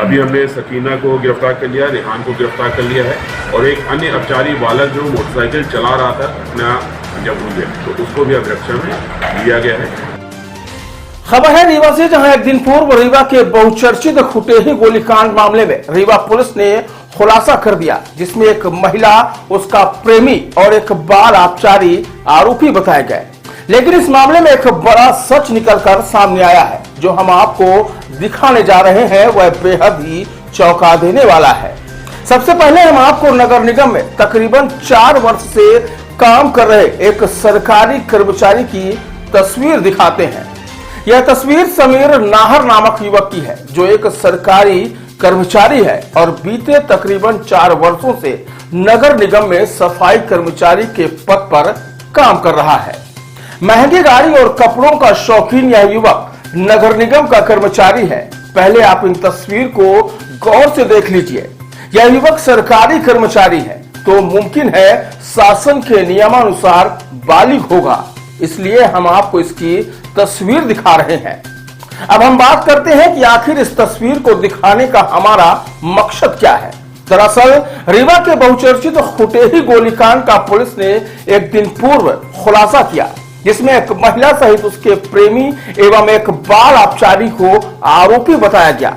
अभी हमने सकीना को गिरफ्तार कर लिया, रेहान को गिरफ्तार कर लिया है और एक अन्य अपचारी बालक जो मोटरसाइकिल चला रहा था अपना जब भूल गया तो उसको भी अभिरक्षा में लिया गया है। खबर है रीवा से, जहां एक दिन पूर्व रीवा के बहुचर्चित खुटेही गोलीकांड मामले में रीवा पुलिस ने खुलासा कर दिया, जिसमें एक महिला, उसका प्रेमी और एक बाल अपचारी आरोपी बताए गए। लेकिन इस मामले में एक बड़ा सच निकलकर सामने आया है। जो हम आपको दिखाने जा रहे हैं वह बेहद ही चौंका देने वाला है। सबसे पहले हम आपको नगर निगम में तकरीबन 4 वर्ष से काम कर रहे एक सरकारी कर्मचारी की तस्वीर दिखाते हैं। यह तस्वीर समीर नाहर नामक युवक की है, जो एक सरकारी कर्मचारी है और बीते तकरीबन 4 वर्षों से नगर निगम में सफाई कर्मचारी के पद पर काम कर रहा है। महंगी गाड़ी और कपड़ों का शौकीन यह युवक नगर निगम का कर्मचारी है। पहले आप इन तस्वीर को गौर से देख लीजिए। यह युवक सरकारी कर्मचारी है तो मुमकिन है शासन के नियमानुसार बालिग होगा, इसलिए हम आपको इसकी तस्वीर दिखा रहे हैं। अब हम बात करते हैं कि आखिर इस तस्वीर को दिखाने का हमारा मकसद क्या है। दरअसल रीवा के बहुचर्चित खुटेही गोलीकांड का पुलिस ने एक दिन पूर्व खुलासा किया, जिसमें एक महिला सहित उसके प्रेमी एवं एक बाल अपचारी को आरोपी बताया गया।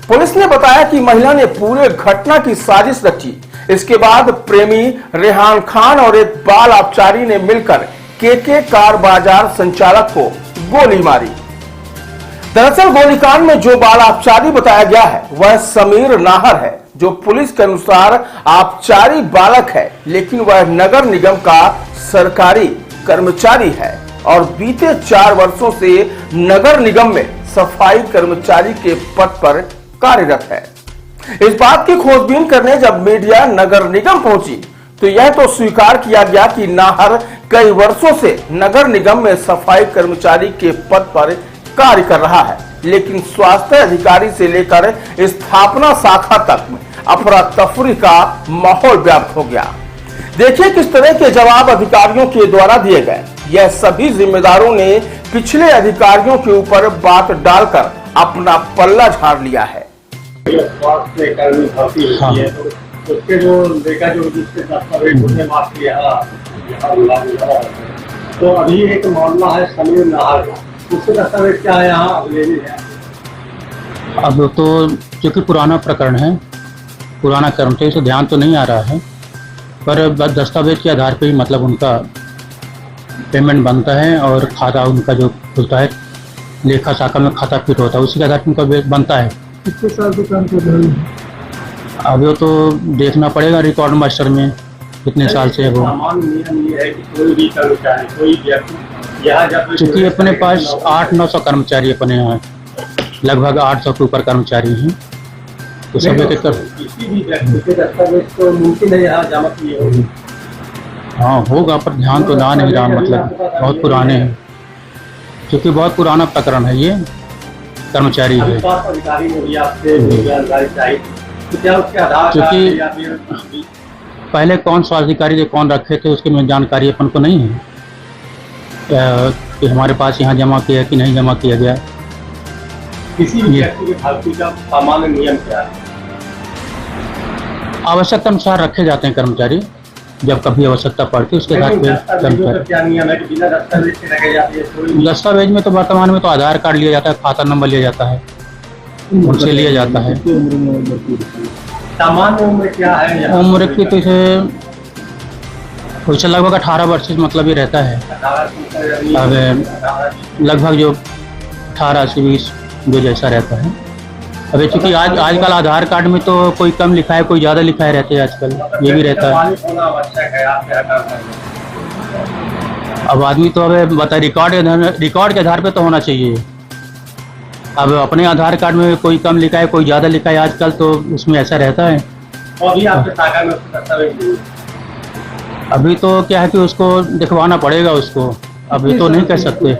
पुलिस ने बताया कि महिला ने पूरे घटना की साजिश रची। इसके बाद प्रेमी रेहान खान और एक बाल अपचारी ने मिलकर के कार बाजार संचालक को गोली मारी। दरअसल गोलीकांड में जो बाल अपचारी बताया गया है वह समीर नाहर है, जो पुलिस के अनुसार अपचारी बालक है, लेकिन वह नगर निगम का सरकारी कर्मचारी है और बीते 4 वर्षों से नगर निगम में सफाई कर्मचारी के पद पर कार्यरत है। इस बात की खोजबीन करने जब मीडिया नगर निगम पहुंची तो यह तो स्वीकार किया गया कि नाहर कई वर्षों से नगर निगम में सफाई कर्मचारी के पद पर कार्य कर रहा है, लेकिन स्वास्थ्य अधिकारी से लेकर स्थापना शाखा तक में अफरा तफरी का माहौल व्याप्त हो गया। देखिए किस तरह के जवाब अधिकारियों के द्वारा दिए गए। यह सभी जिम्मेदारों ने पिछले अधिकारियों के ऊपर बात डालकर अपना पल्ला झाड़ लिया है। स्वास्थ्य कर्मी भर्ती होती है तो उसके जो देखा जो जिसके दस्तावेज उसने माफ किया तो अभी एक मामला है समीर नाहर का, उसके दस्तावेज क्या है यहाँ अवेलेबल है? अब तो क्योंकि पुराना प्रकरण है, पुराना कर्मचारी से ध्यान तो नहीं आ रहा है, पर दस्तावेज के आधार पे ही मतलब उनका पेमेंट बनता है और खाता उनका जो खुलता है, लेखा शाखा में खाता फिट होता है, उसी के आधार पर उनका बनता है। कितने साल से काम कर रहे हैं? अब वो तो देखना पड़ेगा रिकॉर्ड मास्टर में कितने साल से है वो। नियम ये है कि कोई भी कर्मचारी कोई व्यक्ति यहाँ जब चूँकि अपने पास 800-900 कर्मचारी अपने यहाँ लगभग 800 के ऊपर कर्मचारी हैं, तो सब एक किसी भी व्यक्ति के दस्तावेज तो मुमकिन है यहाँ जमा किए होंगे। हाँ होगा, पर ध्यान तो ना नहीं रहा, मतलब बहुत पुराने हैं, क्योंकि बहुत पुराना प्रकरण है ये कर्मचारी है। क्योंकि पहले कौन स्वास्थ्य अधिकारी थे, कौन रखे थे, उसकी में जानकारी अपन को नहीं है कि हमारे पास यहाँ जमा किया कि नहीं जमा किया गया। किसी भी व्यक्ति के भर्ती का सामान्य नियम क्या है? आवश्यकता अनुसार रखे जाते हैं कर्मचारी, जब कभी आवश्यकता पड़ती है उसके आधार पर कर्मचारी। क्या नियम है कि बिना दस्तावेज के रखे जाते हैं? दस्तावेज में तो वर्तमान में तो आधार कार्ड लिया जाता है, खाता नंबर लिया जाता है, उनसे लिया जाता है। सामान्य उम्र क्या है? उम्र की तो इसे लगभग 18 वर्ष से मतलब ही रहता है। अब लगभग जो 18 से 20 जो जैसा रहता है। अभी चूँकि आजकल आधार कार्ड में तो कोई कम लिखा है, कोई ज़्यादा लिखा है रहते हैं आजकल, ये भी रहता है। अब आदमी तो अब बताए रिकॉर्ड के आधार पे तो होना चाहिए। अब अपने आधार कार्ड में कोई कम लिखा है, कोई ज़्यादा लिखा है आजकल, तो उसमें ऐसा रहता है। अभी तो क्या है कि उसको दिखवाना पड़ेगा उसको, अभी तो नहीं कह सकते।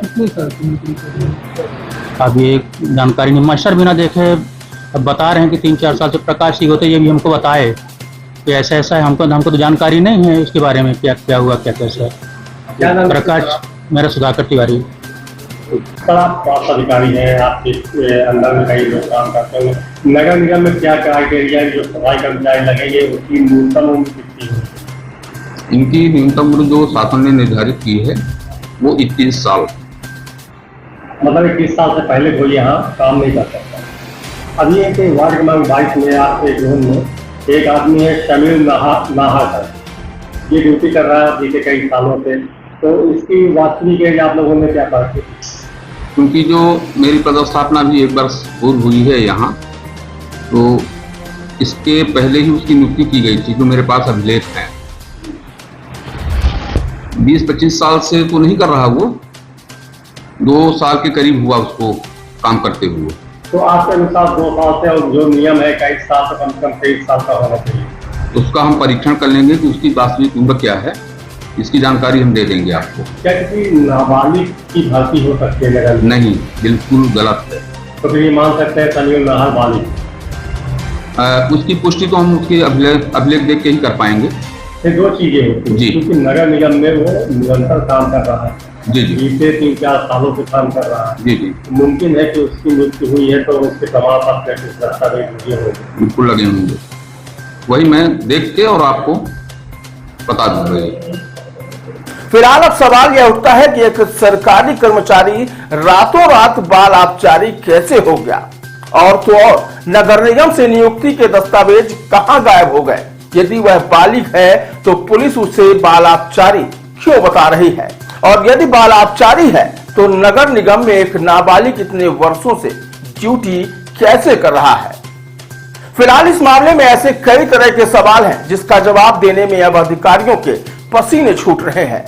अभी एक जानकारी नहीं, मास्टर बिना देखे अब बता रहे हैं कि 3-4 साल से प्रकाश ही होते, ये भी हमको बताए कि ऐसा ऐसा है। हमको तो जानकारी नहीं है इसके बारे में, क्या क्या हुआ क्या कैसा। प्रकाश मेरा सुधाकर तिवारी। स्वास्थ्य अधिकारी है आपके अंदर में कई लोग काम करते हैं, नगर निगम में क्या क्राइटेरिया जो सफाई कर्मचारी लगेंगे उसकी न्यूनतम उम्र कितनी होगी? इनकी न्यूनतम उम्र जो शासन ने निर्धारित की है वो 21 साल। मतलब 21 साल से पहले कोई यहाँ काम नहीं कर सकता। अभी एक वार्ड क्रमांक 22 में आपके जोन में एक आदमी है शमील नाहर, ये ड्यूटी कर रहा है बीते कई सालों से, तो इसकी वास्तविक एज आप लोगों ने क्या कहा? क्योंकि जो मेरी पदस्थापना भी 1 वर्ष पूर्व हुई है यहाँ, तो इसके पहले ही उसकी नियुक्ति की गई थी, जो मेरे पास अभिलेख है। 20-25 साल से तो नहीं कर रहा वो, 2 साल के करीब हुआ उसको काम करते हुए। तो आपके अनुसार 2 साल से, और जो नियम है 21 साल से कम से कम 23 साल का होना चाहिए। उसका हम परीक्षण कर लेंगे कि उसकी वास्तविक उम्र क्या है, इसकी जानकारी हम दे देंगे आपको। क्या किसी नाबालिग की भर्ती हो सकती है नगर में? नहीं, बिल्कुल गलत है। तो फिर ये मान सकते हैं शमील नाहर बालिग? उसकी पुष्टि तो हम उसके अभिलेख देख के ही कर पाएंगे। ये 2 चीजें होती जी। हैं, क्योंकि नगर निगम में वो निरंतर काम कर रहा है, जी जी बीते 3-4 सालों से काम कर रहा है। जी जी, मुमकिन है कि उसकी मृत्यु हुई है तो उसके प्रमाण पत्र के दस्तावेज लगे होंगे। बिल्कुल लगे होंगे। वही मैं देख के और आपको बता दूंगा। फिलहाल अब सवाल यह उठता है कि एक सरकारी कर्मचारी रातों रात बाल आबकारी कैसे हो गया, और तो और नगर निगम से नियुक्ति के दस्तावेज कहां गायब हो गए। यदि वह बालिग है तो पुलिस उसे बाल आबकारी क्यों बता रही है, और यदि बाल आबकारी है तो नगर निगम में एक नाबालिग इतने वर्षों से ड्यूटी कैसे कर रहा है। फिलहाल इस मामले में ऐसे कई तरह के सवाल हैं जिसका जवाब देने में अब अधिकारियों के पसीने छूट रहे हैं।